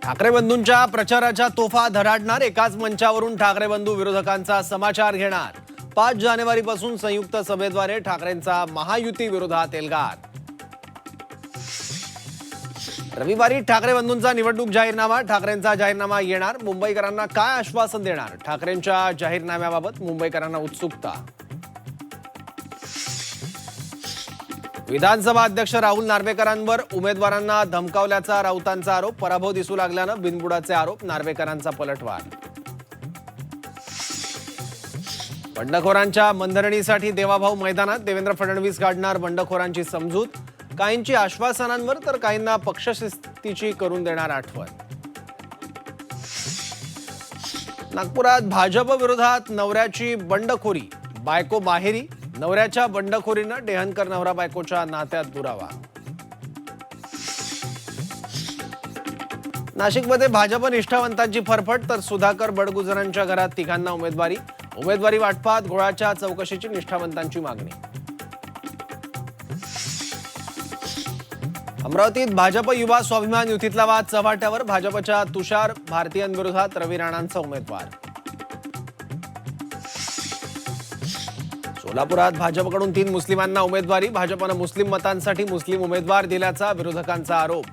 ठाकरे बंधूंच्या प्रचाराच्या तोफा धडाडणार. एकाच मंचावरून ठाकरे बंधू विरोधकांचा समाचार घेणार. 5 जानेवारीपासून संयुक्त सभेद्वारे ठाकरेंचा महायुती विरोधात एल्गार. रविवारी ठाकरे बंधूंचा निवडणूक जाहीरनामा. ठाकरेंचा जाहीरनामा येणार. मुंबईकरांना काय आश्वासन देणार? ठाकरेंच्या जाहीरनाम्याबाबत मुंबईकरांना उत्सुकता. विधानसभा अध्यक्ष राहुल नार्वेकरांवर उमेदवारांना धमकावल्याचा राऊतांचा आरोप. पराभव दिसू लागल्यानं बिनबुडाचे आरोप. नार्वेकरांचा पलटवार. बंडखोरांच्या मनधरणीसाठी देवाभाऊ मैदानात. देवेंद्र फडणवीस काढणार बंडखोरांची समजूत. काहींची आश्वासनांवर तर काहींना पक्षशिस्तीची करून देणार आठवण. नागपुरात भाजप विरोधात नवऱ्याची बंडखोरी. बायको माहेरी. नवऱ्याच्या बंडखोरीनं डेहनकर नवरा बायकोच्या नात्यात दुरावा. नाशिकमध्ये भाजप निष्ठावंतांची फरफट. तर सुधाकर बडगुजरांच्या घरात तिघांना उमेदवारी. उमेदवारी वाटपात घोळाच्या चौकशीची निष्ठावंतांची मागणी. अमरावतीत भाजप युवा स्वाभिमान युतीतला वाद चव्हाट्यावर. भाजपच्या तुषार भारतीयांविरोधात रवी राणांचा उमेदवार. सोलापुरात भाजपकडून 3 मुस्लिमांना उमेदवारी. भाजपनं मुस्लिम मतांसाठी मुस्लिम उमेदवार दिल्याचा विरोधकांचा आरोप.